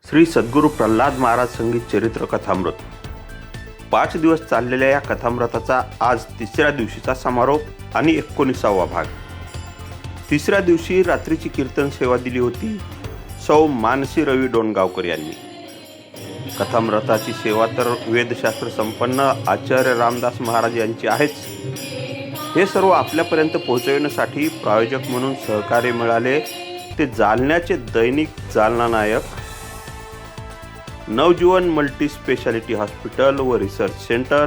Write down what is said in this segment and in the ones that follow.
श्री सद्गुरू प्रल्हाद महाराज संगीत चरित्र कथामृत. 5 दिवस चाललेल्या या कथामृताचा आज तिसऱ्या दिवशीचा समारोप आणि 19वा भाग. तिसऱ्या दिवशी रात्रीची कीर्तन सेवा दिली होती सौ मानसी रवी डोणगावकर यांनी. कथामृताची सेवा तर वेदशास्त्र संपन्न आचार्य रामदास महाराज यांची आहेच. हे सर्व आपल्यापर्यंत पोहोचविण्यासाठी प्रायोजक म्हणून सहकार्य मिळाले ते जालन्याचे दैनिक जालना नायक, नवजीवन मल्टी स्पेशालिटी हॉस्पिटल व research centre,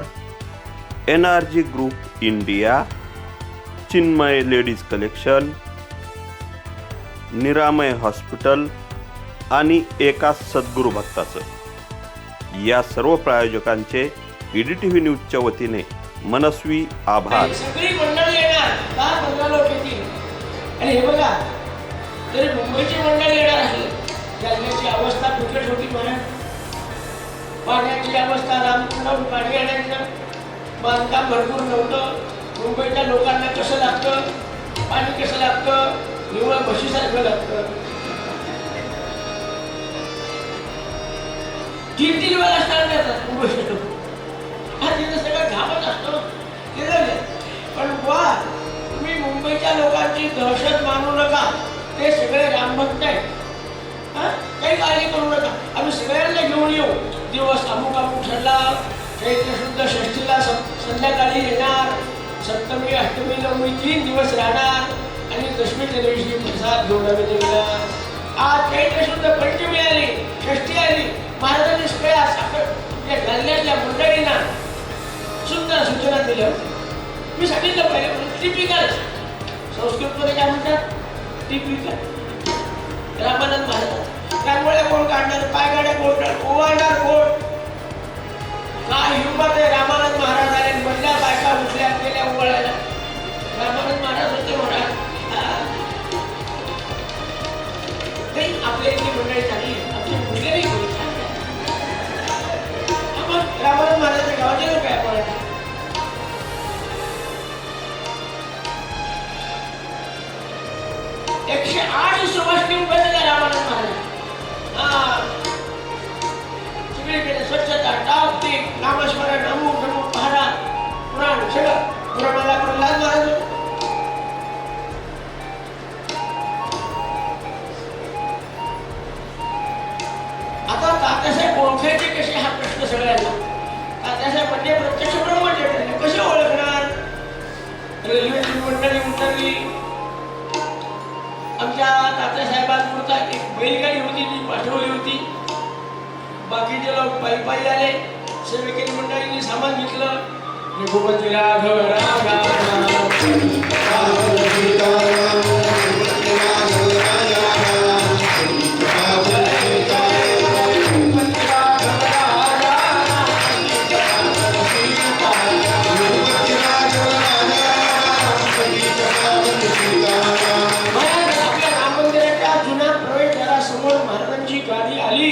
NRG group India, Chinmay ladies collection, निरामय हॉस्पिटल आणि एका सद्गुरू भक्ताचं. या सर्व प्रायोजकांचे EDTV न्यूजच्या वतीने मनस्वी आभार. सगळी मंडळी येणार, 10-15 लोक येतील. आणि हे बघा, तरी मुंबईची मंडळी येणार आहे. जालन्याची अवस्था बिकट होती म्हणून पाण्याची अवस्था रामकुंडाहून पाणी आणायचं बांधकाम भरपूर नव्हतं. मुंबईच्या लोकांना कसं लागतं, पाणी कसं लागतं, निवळ म्हशीसारखं लागतं. 3-3 वेळा स्नान करतात मुंबईचे लोक. हा तिथं सगळं घामच असतो. पण वा, तुम्ही मुंबईच्या लोकांची दहशत मानू नका. ते सगळे रामभक्त आहेत. काही काळजी करू नका. आम्ही सगळ्यांना घेऊन येऊ. दिवस अमुक ठरला. चैत्र शुद्ध षष्टीला संध्याकाळी येणार. सप्तमी अष्टमी नवमी 3 दिवस राहणार आणि दशमीच्या दिवशी प्रसाद घेऊन आम्ही निघणार. आज चैत्र शुद्ध पंचमी आली, षष्टी आली. महाराजांनी सगळ्या तुमच्या जालन्यातल्या मंडळींना सुंदर सूचना दिल्या होत्या. मी सांगितलं पाहिजे टिपिकल. संस्कृतमध्ये काय म्हणतात? टिपिकल. रामानंद महाराज रांगोळ्या कोण काढणार, पायगाड्या कोण काढणार, ओवाळणार कोण? काय हिंमत आहे रामानंद महाराज आले. मधल्या बायका उठल्या गेल्या ओवाळायला. रामानंद महाराज होते महाराज. आपल्या इथली मंडळी चांगली, आपली मुलगी आपण रामानंद महाराजच्या गावाचे लोक आहे. आपण 108 सुभाषणी उभे झाले रामानंद महाराज. सगळीकडे स्वच्छता, टापटीप, नामस्मरण, नमो नमो पहारा, पुराण सगळं. पुराणाला प्रल्हाद महाराज. आता तात्यासाहेब ओळखायचे कसे हा प्रश्न सगळ्यांना. तात्यासाहेब म्हणजे प्रत्यक्ष ब्रह्मचर्य कसे ओळखणार? रेल्वेची मंडळी उतरली. आमच्या तात्यासाहेबांपुरता एक बैलगाडी होती, ती पाठवली होती. बाकीचे लोक पायी पायी आले. सेवेकरी मंडळींनी सामान घेतलं. रघुपती राघव गाडी आली.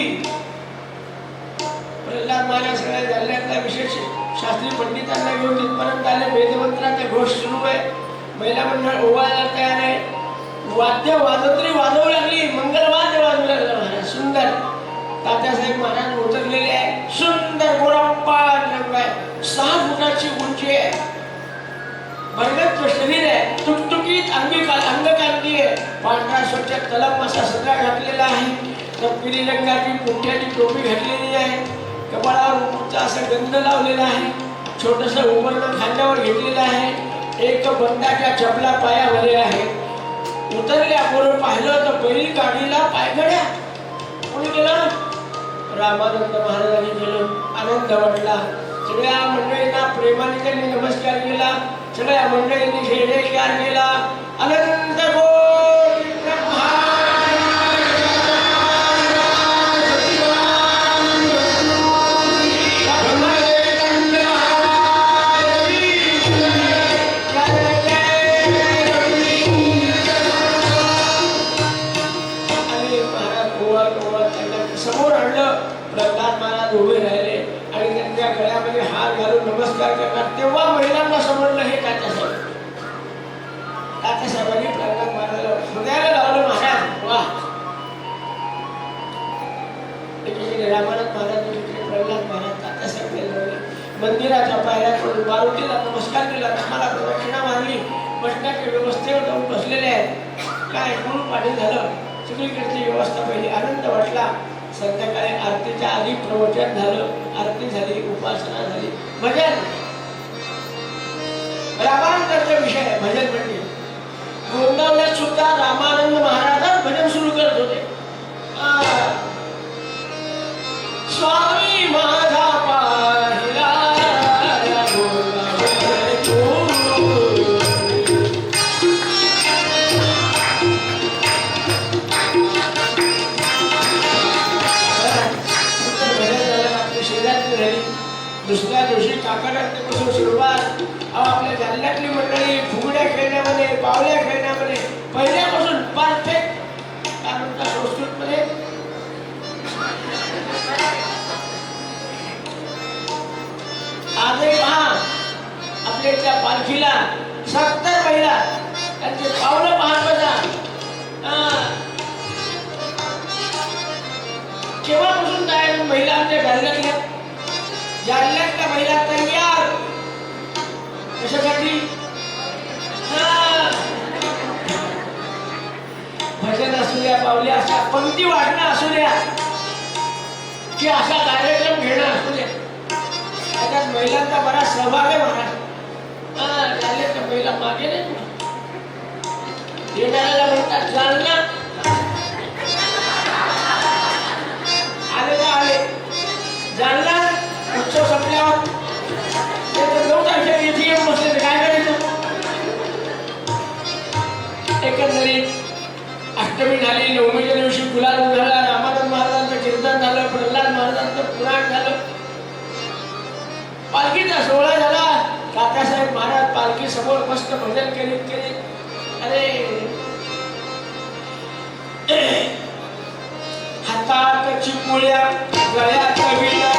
प्रल्हाद महाराज सगळ्या जालन्यातल्या विशेष शास्त्री पंडितांना घेऊन तिथपर्यंत आले. वेदमंत्राचा घोष सुरू आहे. महिला मंडळ ओवाळायला तयार आहे. वाद्य वाजत्री वाजवू लागली. मंगलवाद्य वाजवू लागलं महाराज. सुंदर. तात्यासाहेब महाराज उतरलेले आहे. सुंदर गोरापाट रंग आहे. 6 फुटाची उंची आहे. भरगच्च शरीर आहे. तुकतुकीत अंगकांती आहे. पांढरा स्वच्छ तलम असा सगळा घातलेला आहे. तपकिरी रंगाची पुठ्याची टोपी घातलेली आहे. कपाळावर उंचा असा गंध लावलेला आहे. छोटस उमरणं खांद्यावर घेतलेलं आहे. एक बंदाच्या चपला पायामध्ये आहेत. उतरल्याबरोबर पाहिलं तर पहिली गाडीला पायघड्या. कोणी केलं? रामानंद महाराजांनी केलं. आनंद वाटला. सगळ्या मंडळींना प्रेमाने त्यांनी नमस्कार केला. सगळ्या मंडळींनी जयजयकार केला. अनंत कोटी समोर आणलं. प्रल्हाद महाराज उभे राहिले आणि त्यांच्या गळ्यामध्ये हार घालून नमस्कार करतात. तेव्हा महिलांना समजलं हे तात्यासाहेब. तात्यासाहेबांनी प्रल्हाद महाराजाला हृदयाला लावलं. महाराज वा, तिकडे रामानंद महाराज, तिकडे प्रल्हाद महाराज, तात्यासाहेब बेलवडे मंदिराच्या पायऱ्याकडून मारुतीला नमस्कार केला, रामाला प्रदक्षिणा मारली, बसण्याच्या व्यवस्थेवर जाऊन बसलेले आहेत. काय गुरु पाणी झालं, सगळीकडची व्यवस्था पहिली, आनंद वाटला. संध्याकाळी आरतीच्या आधी प्रवचन झालं, आरती झाली, उपासना झाली, भजन. रामानंदाचा विषय भजन म्हणजे गोंदावल्यात सुद्धा रामानंद महाराज भजन सुरू करत होते. स्वामी माझा पाहिला दुसऱ्या दिवशी काकडापासून सुरुवात. आपल्या जालन्यातली मंडळी फुगड्या खेळण्यामध्ये, पावल्या खेळण्यामध्ये पहिल्यापासून परफेक्ट. काय म्हणतात संस्कृतमध्ये, आजही पहा आपल्या त्या पालखीला 70 महिला, त्यांचे पावलं पाहत बघा. केव्हापासून काय महिला आमच्या जालन्यातल्या जालन्यातल्या महिला तयार कशासाठी? भजन असू द्या, पावले अशा पंक्ती वाढणं असू द्या, की असा कार्यक्रम घेणं असू द्या, त्याच्यात महिलांचा बराच सहभाग आहे महाराज. जालन्याच्या महिला मागे नाही येणाऱ्याला म्हणतात जालना आले का आले. जालना उत्सव संपल्यावर 9 तारखेला इथे येऊन बसले तर काय करायचं? एकंदरीत अष्टमी झाली, नवमीच्या दिवशी गुलाल उधळला, रामानंद महाराजांचं कीर्तन झालं, प्रल्हाद महाराजांचं पुराण झालं, पालखीचा सोहळा झाला. तात्यासाहेब महाराज पालखी समोर मस्त भजन करीत करीत, अरे हातात चिमुळ्या, गळ्यात विणा,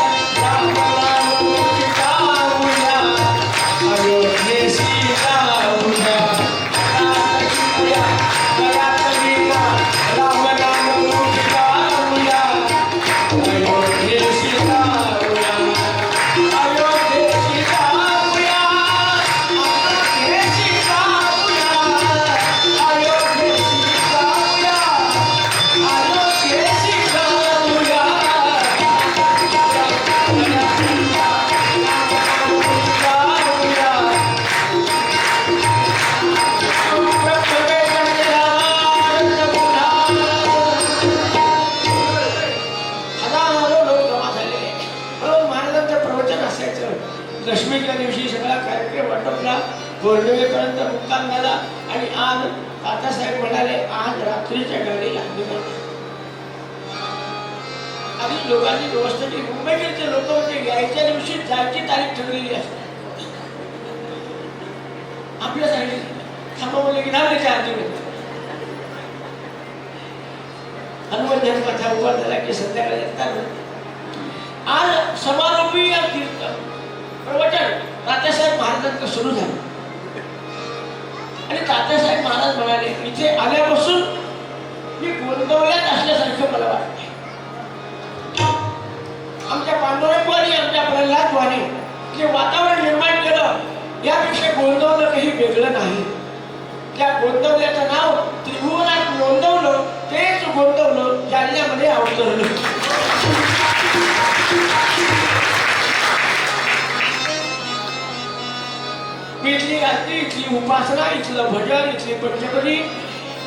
दशमीच्या दिवशी सगळा कार्यक्रम आटोपला, पौर्णिमेपर्यंत मुक्काम झाला. आणि आज तात्यासाहेब म्हणाले, आज रात्रीच्या गाडीला आधी लोकांनी व्यवस्था केली. मुंबईकडचे लोक म्हणजे यायच्या दिवशी जायची तारीख ठरलेली असते. आपल्यासाठी थांबा बोलले की धावले 4 दिवस. हनुमान कथा उभा झाला की संध्याकाळी येतात. आज समारोपी कीर्तन प्रवचन तात्यासाहेब महाराजांचं सुरू झालं. आणि तात्यासाहेब महाराज म्हणाले, इथे आल्यापासून मी गोंदवल्यात असल्यासारखं मला वाटते. आमच्या पांडुरंगवाणी, आमच्या प्रल्हादवाणी जे वातावरण निर्माण केलं, यापेक्षा गोंदवलं काही वेगळं नाही. त्या गोंदवल्याचं नाव त्रिभुवनात नोंदवलं, तेच गोंदवलं जालन्यामध्ये अवतरलं. इथली आरती, इथली उपासना, इथलं भजन, इथली पंचपदी,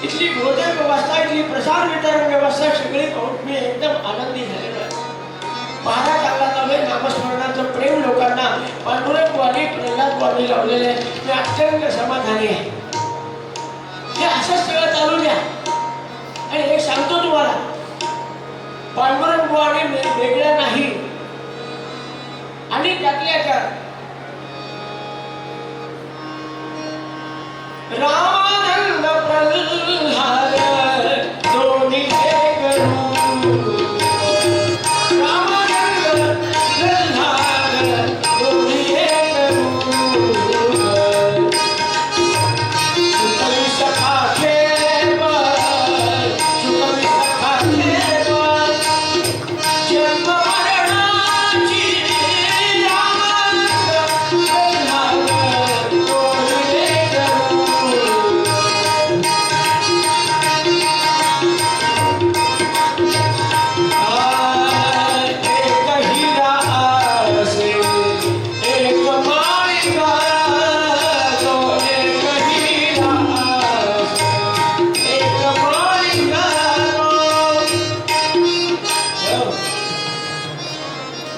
इथली भोजन व्यवस्था, इथली प्रसाद वितरण व्यवस्था सगळी पाहून मी एकदम आनंदी झालेलो आहे. पाहता चालला नव्हे, नामस्मरणाचं प्रेम लोकांना पांडुरंगवाणी, प्रल्हादवाणी लावलेले आहे. मी अत्यंत समाधानी आहे. हे असंच सगळं चालू द्या. आणि एक सांगतो तुम्हाला, पांडुरंगवाणी वेगळं नाही. आणि त्यातल्या त्यात रामानंद प्रल्हाद दोन्ही एक रूप. रामानंद प्रल्हाद दोन्ही एक रूप. सुतवी सखा खेळ, सुतवी सखा खेळ, जन्म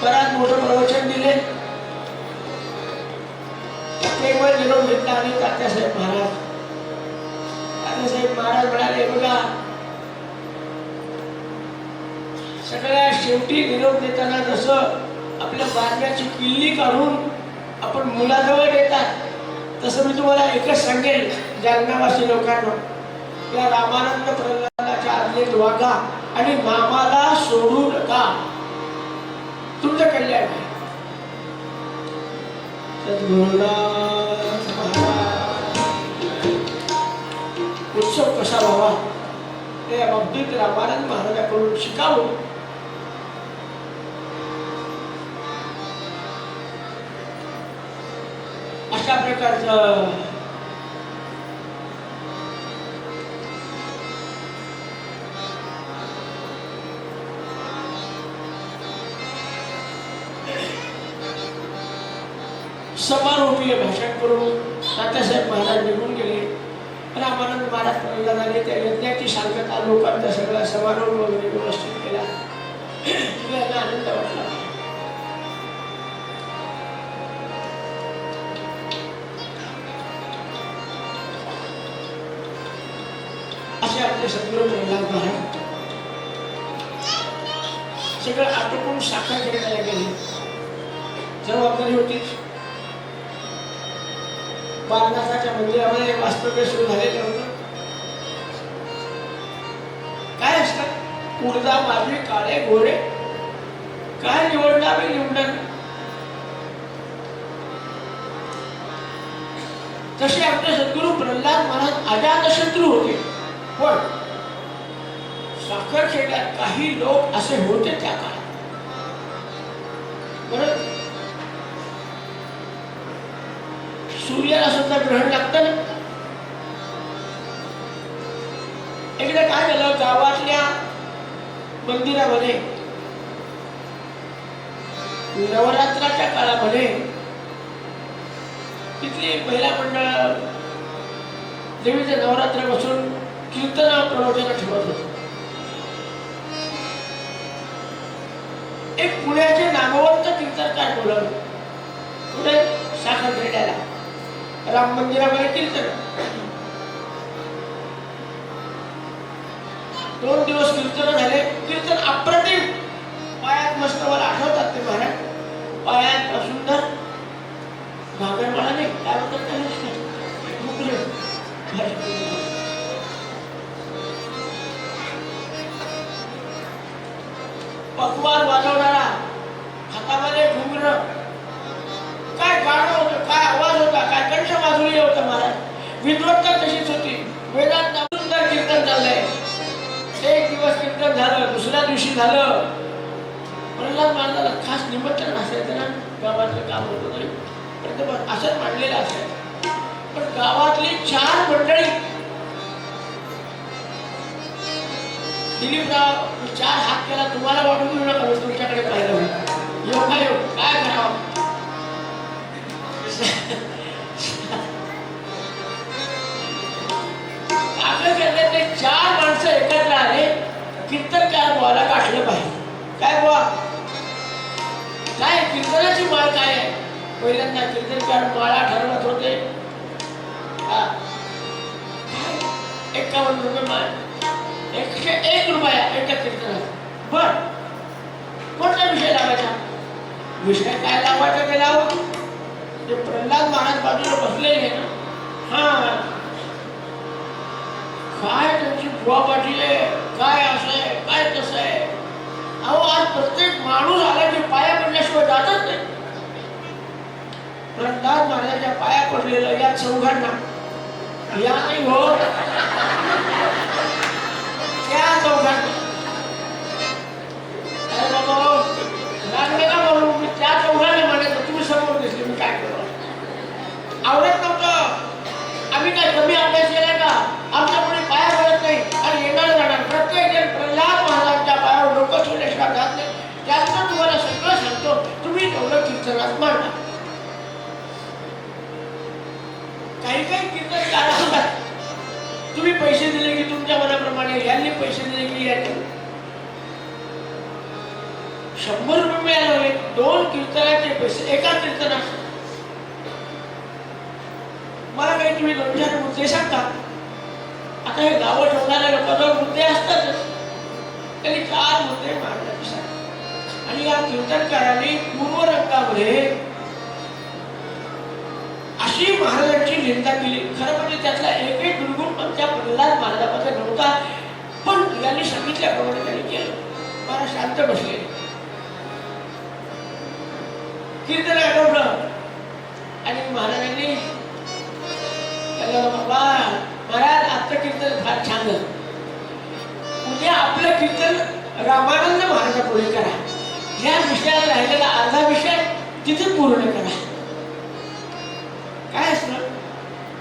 बराच मोठं प्रवचन दिले. केवळ निरोप घेतला आणि तात्यासाहेब महाराज म्हणाले, बघा सगळ्या शेवटी निरोप देताना जसं आपल्या बारण्याची किल्ली काढून आपण मुलाजवळ देतात, तसं मी तुम्हाला एकच सांगेल जालनावासी लोकांना, या रामानंद प्रल्हादाच्या आज्ञेत वागा आणि नामाला सोडू नका, तुमचं कल्याण आहे. सद्गुरुनाथ महाराज उत्सव कसा व्हावा ते या बाबतीत रामानंद महाराजांकडून शिकावं. अशा प्रकारचं समारोपीय भाषण करून तात्यासाहेब महाराज निघून गेले. रामानंद महाराज प्रल्हादाने त्या यज्ञाची सांगता लोकांचा सगळा समारोह वगैरे व्यवस्थित केला. त्यांना आनंद वाटला. असे आपले सद्गुरू प्रल्हाद महाराज सगळं आटोपून साखर खेळायला गेले. जबाबदारी होतीच. वारणासाच्या मंदिरामध्ये वास्तव्य सुरू झालेलं होतं. काय असतात उडदा माजवी काळे गोरे, काय निवडणार निवडणार. तसे आपले सद्गुरू प्रल्हाद महाराज अजातशत्रू होते. पण साखरखेड्यात काही लोक असे होते त्या काळात. बरं, सूर्याला सुद्धा ग्रहण लागतं ना. एकदा काय झालं, गावातल्या मंदिरामध्ये नवरात्राच्या काळामध्ये तिथली महिला मंडळ देवीचे नवरात्र बसून कीर्तन प्रवचन ठेवत होते. एक पुण्याचे नामवंत कीर्तनकार बोलवले पुढे साखरखेड्याला राम मंदिरामध्ये कीर्तन. 2 दिवस कीर्तन झाले. कीर्तन अप्रतिम. पायात मस्त मला आठवतात ते महाराज. पायात सुंदर घागरमाळा नाही काय म्हणतात पकवान वाजवणारा, हातामध्ये घुंगर, काय गाणं होतं, काय आवाज होता, काय कंठ माधुर्य होतं महाराज. विद्वत्ता तशीच होती. वेदांत सुंदर कीर्तन चाललंय. एक दिवस कीर्तन झालं, दुसऱ्या दिवशी झालं. प्रल्हाद महाराजाला खास निमंत्रण असायचं ना, गावातलं काम होतं तरी असंच मांडलेलं असायचं. पण गावातली 4 मंडळी दिलीपराव 4 हात केला, तुम्हाला वाटून देऊ नका, मी तुमच्याकडे पाहिलं होईल. योगायोग काय करावं. ते 4 माणसं एकत्र आले. कीर्तनकार बुवाला गाठलं पाहिजे. काय बुवा, काय कीर्तनाची माळ काय आहे. पहिल्यांदा कीर्तनकार माळा ठरवत होते. 51 रुपये माळ, 101 रुपया एका कीर्तनात. बर, कोणता विषय लावायचा. विषय काय लावायचा ते लावा. ते प्रल्हाद महाराज बाजूला बसलेले ना, हा काय त्यांची बुवा पाठी आहे, काय असं आहे, काय कसं आहे. अहो, आज प्रत्येक माणूस आला की पाया पडल्याशिवाय जातच नाही. प्रल्हाद महाराजांच्या पाया पडलेलं या चौघांना या नाही होत. त्या चौघांना अरे बाबा लागले का बोलू. मी त्या चौघांना म्हणायचं, तुम्ही समोर दिसले मी काय करू. आवडत नव्हतं. आम्ही काय कमी अभ्यास केलाय का. आमच्यापुढे पाया पडत नाही आणि येणार जाणार प्रत्येक जण प्रल्हाद महाराजांच्या पायावर डोकं ठेवल्याशिवाय जात नाही. त्यातनं तुम्हाला सगळं सांगतो, तुम्ही तेवढं कीर्तनात मांडा. काही काही कीर्तनकार असतात, तुम्ही पैसे दिले की तुमच्या मनाप्रमाणे, यांनी पैसे दिले की यांनी. 100 रुपये मिळाले, 2 कीर्तनाचे पैसे एका कीर्तनाचे. मला काही तुम्ही 2-4 मुद्दे सांगता. आता हे गावं ठेवणाऱ्या लोकांजवळ मुद्दे असतातच. त्यांनी 4 मुद्दे महाराजांनी सांगितले. आणि या कीर्तनकारांनी पूर्वरंगामध्ये अशी महाराजांची निंदा केली. खरं म्हणजे त्यातला एकही दुर्गुण आमच्या प्रल्हाद महाराजांमध्ये नव्हता, पण यांनी सांगितल्याप्रमाणे त्यांनी केलं. मला शांत बसले. कीर्तन आठवलं आणि महाराजांनी त्याला, बाबा महाराज आजचं कीर्तन फार छान झालं, उद्या आपलं कीर्तन रामानंद महाराजा पुढे करा. या विषयात राहिलेला अर्धा विषय तिथे पूर्ण करा. काय असलं,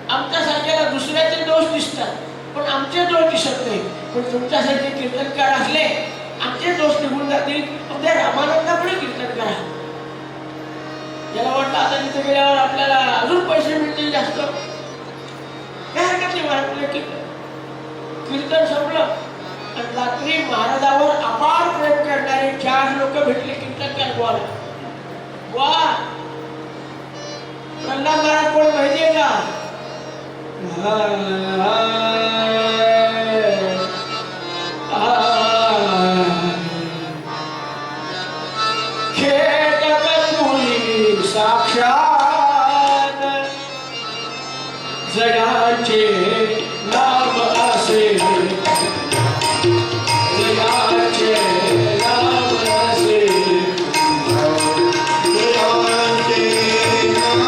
आमच्यासारख्याला दुसऱ्याचे दोष दिसतात पण आमचे दोष दिसत नाही. पण तुमच्यासारखे कीर्तनकार असले आमचे दोष निघून जातील, उद्या रामानंदापुढे कीर्तन करा. याला वाटतं आता तिथे गेल्यावर आपल्याला अजून पैसे मिळतील जास्त. काय हरकत नाही महाराज. कीर्तन संपलं आणि रात्री महाराजावर अपार प्रेम करणारे 4 लोक भेटले कीर्तनकार गोवाला. वा, प्रल्हाद महाराज कोण माहितीये का? साक्षात जगाचे नाम असे, जगाचे नाम असे, जगाचे नाम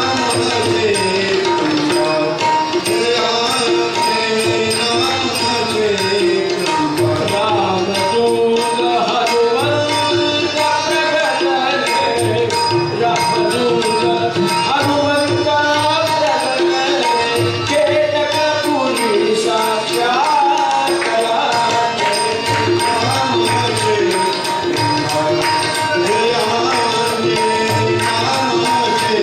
असे, जगाचे नाम असे. रामदूत हनुमंत प्रगटले, रामदूत हनुमंत प्रगटले, केतकपुरी साक्षात कळाले. नामाचे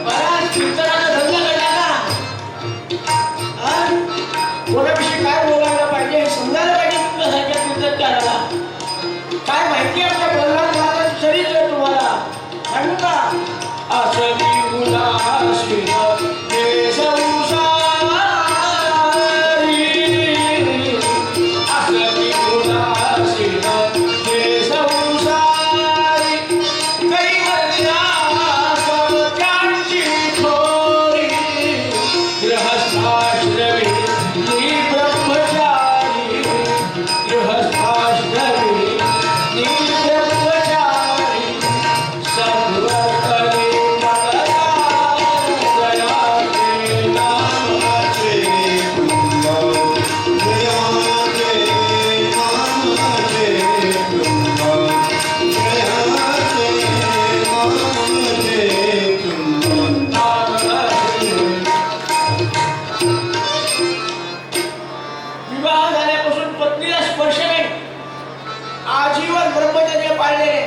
महाराज कीर्तनाचा रंग कळला का? कोणाविषयी काय बोलायला पाहिजे हे समजायला पाहिजे. तुमच्यासारख्या कीर्तनकाराला काय माहिती आहे आपल्या प्रल्हाद महाराजांचं चरित्र तुम्हाला सांगू का? असली उदासीन हे संसारी, असली उदासीन हे संसारी, कैवल्यास त्यांची थोरी, गृहस्थाश्रमी नि ब्रह्मचारी, गृहस्थाश्रमी नि ब्रह्मचारी, सर्व करी जयाचे नामाचे, विवाह झाल्यापासून पत्नीला स्पर्श नाही, आजीवन ब्रह्मचर्य पाळलेले,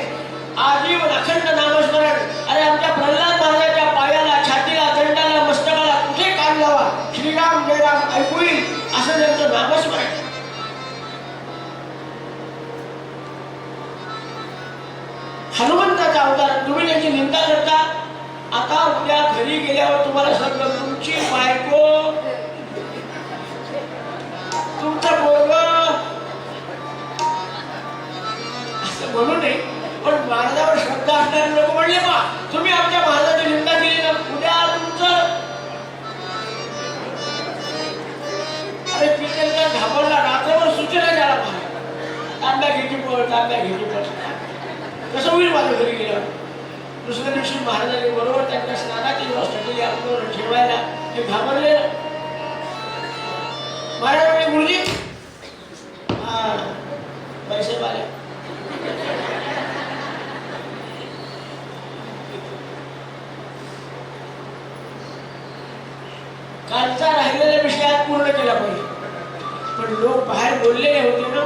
आजीवन अखंड नामस्मरण. अरे आमच्या प्रल्हाद महाराजांच्या पायाला, छातीला, दंडाला, मस्तकाला कुठे कान लावा, श्रीराम जयराम ऐकू येईल असं त्यांचं नामस्मरण. हनुमंताचा अवतार. तुम्ही त्याची निंदा करता. आता उद्या घरी गेल्यावर तुम्हाला सांगतो, तुमची बायको, तुमचं पोरगं असं म्हणू नये, पण महाराजावर श्रद्धा असणारे लोक म्हणले, बा तुम्ही आमच्या महाराजाची निंदा केली ना, उद्या तुमचं. अरे कीर्तनकार घाबरला, रात्रभर सूचना द्यायला पाहिजे, तांब्या घ्यायची पळ, तांब्या घ्यायची पळ. कसं होईल माझ्या घरी गेल्यावर? दुसऱ्या दिवशी महाराजांनी बरोबर त्यांच्या स्नानाची व्यवस्था केली आपल्यावर ठेवायला. ते घाबरले. महाराज म्हणजे गुरुजी, हा पैसे वाले, कालचा राहिलेला विषय आज पूर्ण केला पाहिजे. पण लोक बाहेर बोललेले होते ना,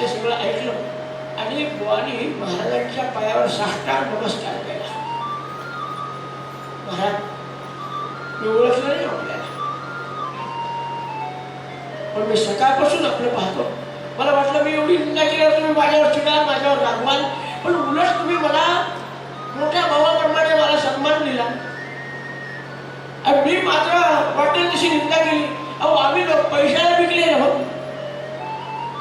ते सगळं ऐकलं आणि बुवानी महाराजांच्या पायावर साष्टांग नमस्कार केला. महाराज मी ओळखलं नाही आपल्याला. पण मी सकाळपासून आपलं पाहतो. मला वाटलं मी एवढी निंदा केल्यावर तुम्ही माझ्यावर चिडाल, माझ्यावर रागवाल, पण उलट तुम्ही मला मोठ्या भावाप्रमाणे मला सन्मान दिला. आणि मी मात्र वाटेल तशी निंदा केली. अहो आम्ही लोक पैशाला विकलेले आहोत.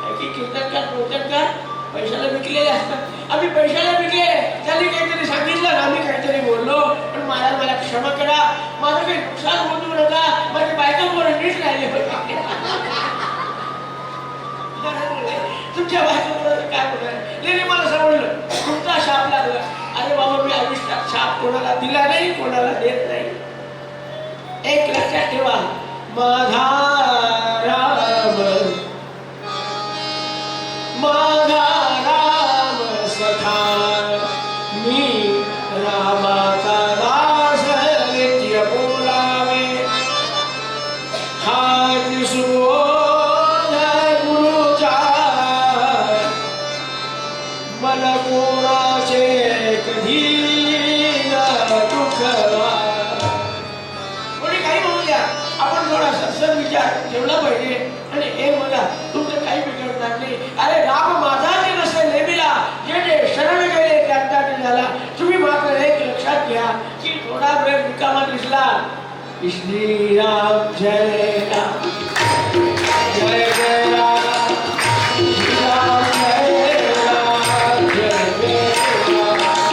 काही कीर्तनकार प्रवचनकार पैशाला विकलेले असतात. आम्ही पैशाला विकले. त्यांनी काहीतरी सांगितलं, आम्ही काहीतरी बोललो, पण मला क्षमा करा. माझं काही नुकसान होऊ देऊ नका. माझी बायका पोरं नीट राहिले होते. तुमच्या बायका काय बोलणार? नाही मला समजलं तुमचा शाप लागला. अरे बाबा मी आयुष्यात शाप कोणाला दिला नाही, कोणाला देत नाही. एक लक्षात ठेवा, माझा राम सखा, मी रामाचा दास नित्य बोलावे. हात सुबोध गुरुचा, मन कोणाचे कधी दुःख. आपण थोडा सत्संग विचार ठेवला पाहिजे. आणि हे मला तुमचं काही बिघडणार नाही. अरे राम माझा ते नसे नेमिला, जे जे शरण गेले त्यांचा ते झाला. तुम्ही मात्र एक लक्षात घ्या की थोडा वेळ रिकामा दिसला, श्रीराम जय राम, जय जय राम, श्रीराम जय राम, जय जय राम,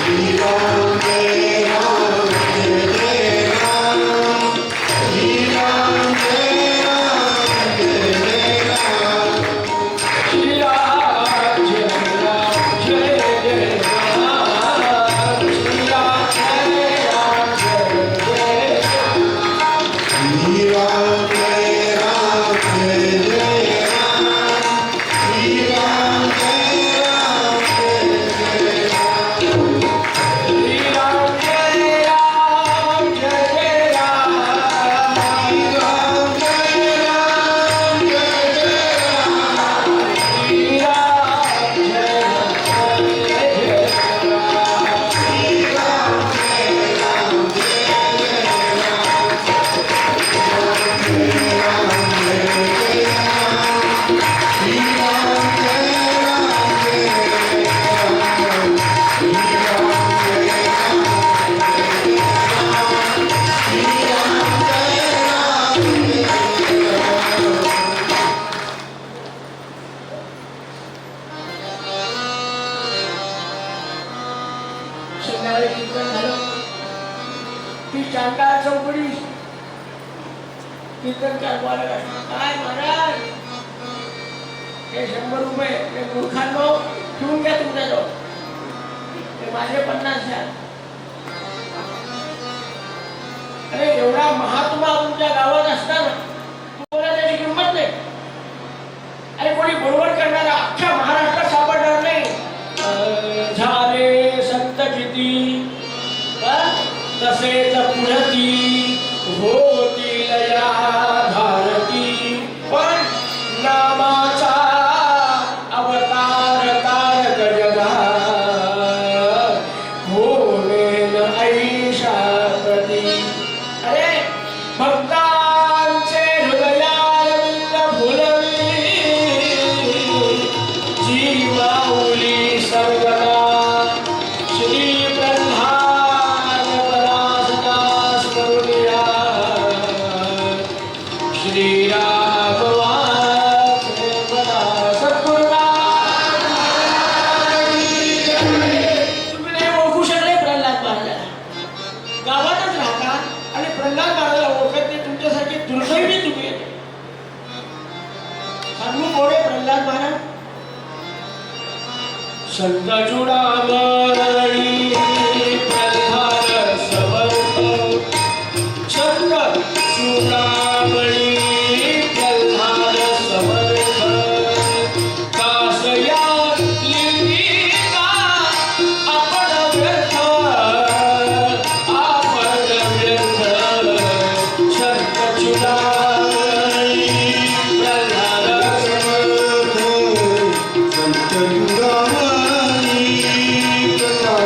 श्रीराम जय राम, जय जय राम, श्रीराम जय राम, जय जय राम, श्रीराम जय राम, जय जय राम, श्रीराम जय राम, जय जय राम, श्रीराम जय राम, जय जय राम, श्रीराम जय राम, जय जय राम, श्रीराम जय राम, जय जय राम, श्रीराम जय राम, जय जय राम, श्रीराम जय राम, जय जय राम, श्रीराम जय राम, संध्याकाळी कीर्तन झालं. ती चांदा चौकडी कीर्तनकार बोलायला लागला, काय महाराज हे 100 रुपये हे मूर्खांनो ठेवून घ्या तुमच्याजवळ, ते माझे 50 द्या. अरे एवढा महात्मा तुमच्या गावात असताना तुम्हाला त्याची किंमत नाही. अरे कोणी बरोबर करणारा अख्ख्या महाराष्ट्रात सापडणार नाही. झाले संत किती तसेच पुढती होतील या भारती. पण नामाचा अवतार तारक जगा होईल ऐशा प्रती. अरे भक्तांचे हृदयारविंद फुलवी जीवाऊली सर्वदा. श्री प्रल्हाद परासदास करुणिया श्रीराम वाचे बरा सद्गुरुनाथ. तुम्ही नाही ओळखू शकले प्रल्हाद महाराजाला, गावातच राहता आणि प्रल्हाद महाराजाला ओळखत नाही. तुमच्यासारखे दुर्दैवी तुम्ही येते. सांगू कोण आहे प्रल्हाद महाराज? संत चुडामणी प्रल्हाद समर्थ, संत चुडामणी प्रल्हाद समर्थ. कासया लिंगिका आपण व्यर्थ, आपण व्यर्थ. संत चुडामणी प्रल्हाद समर्थ, संत चुडामणी प्रल्हाद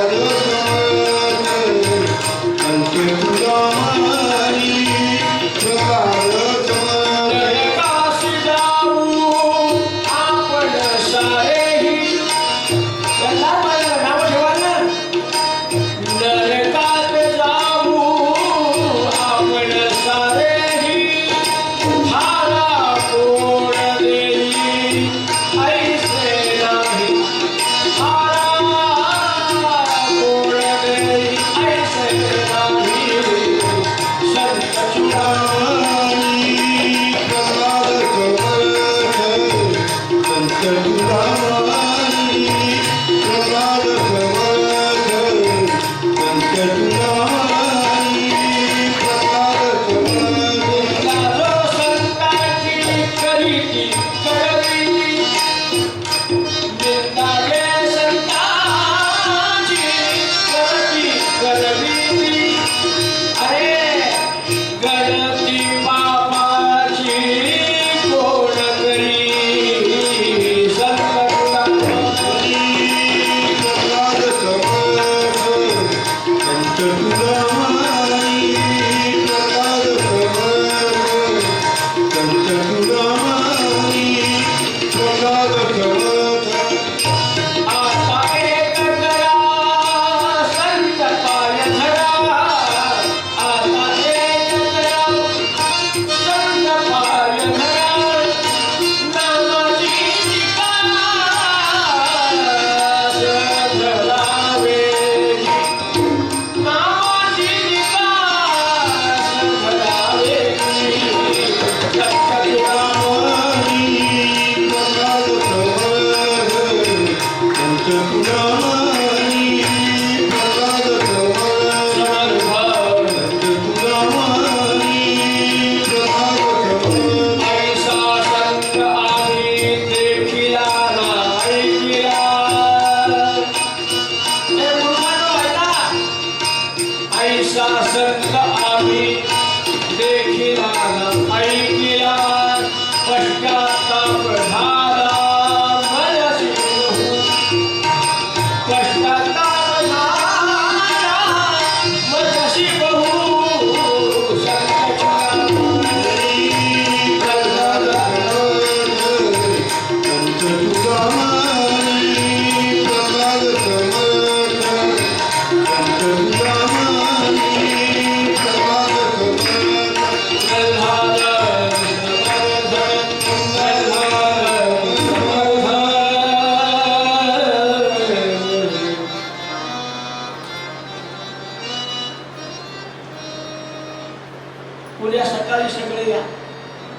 उद्या सकाळी सगळे या,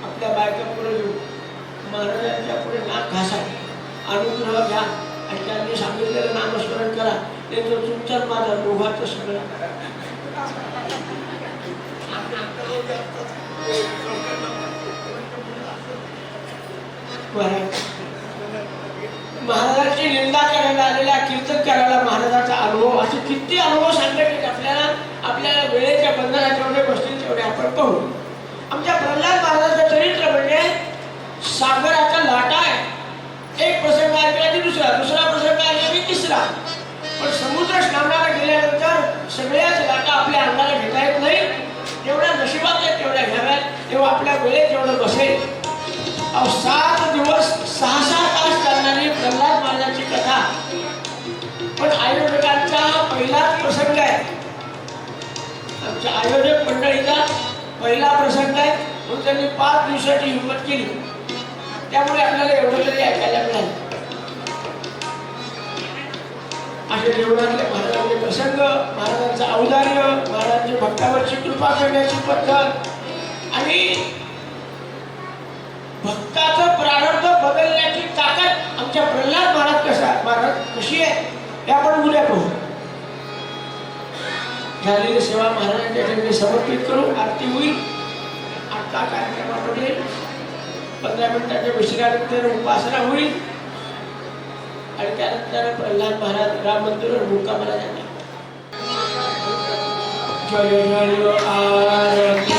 आपल्या बायका पुढे येऊ, महाराजांच्या पुढे नाक घासा, अनुग्रह घ्या आणि त्यांनी सांगितलेलं नामस्मरण करा. त्यांचं तुमच्यात माझा दोघांचं सगळं महाराजांची निंदा करायला आलेल्या कीर्तन करायला महाराजांचा अनुभव, असे किती अनुभव सांगण्यात आपल्याला वेळेच्या बंधनात जेवढे बसतील तेवढे आपण पाहू. आमच्या प्रल्हाद महाराजांचं चरित्र म्हणजे सागराचा लाटा आहे. एक प्रसंग ऐकला की दुसरा प्रसंग ऐकला की तिसरा. पण समुद्र स्नानाला गेल्यानंतर सगळ्याच लाटा आपल्या अंगाला घेता येत नाही. जेवढ्या नशिबात आहेत तेवढ्या घ्याव्यात, तेव्हा आपल्या वेळेत जेवढं बसेल. 7 दिवस 6-6 तास चालणारी प्रल्हाद महाराजांची कथा. पण आयोजकांचा पहिलाच प्रसंग आहे, आमच्या आयोजक मंडळीचा पहिला प्रसंग आहे, म्हणून त्यांनी 5 दिवसाची हिंमत केली. त्यामुळे आपल्याला एवढं तरी ऐकायला मिळालं. असे जीवनातले महाराजांचे प्रसंग, महाराजांचं औदार्य, महाराजांची भक्तावरची कृपा करण्याची पद्धत आणि भक्ताचं प्रारब्ध बदलण्याची ताकद आमच्या प्रल्हाद महाराज कशी आहे हे आपण उद्या पाहू. झालेली सेवा महाराजांच्या ठिकाणी समर्पित करू. आरती होईल. आता कार्यक्रमामध्ये 15 मिनिटाच्या विश्रांतीनंतर उपासना होईल आणि त्यानंतर प्रल्हाद महाराज राम मंदिरावर मुक्कामाला जाणार. जय जय आरती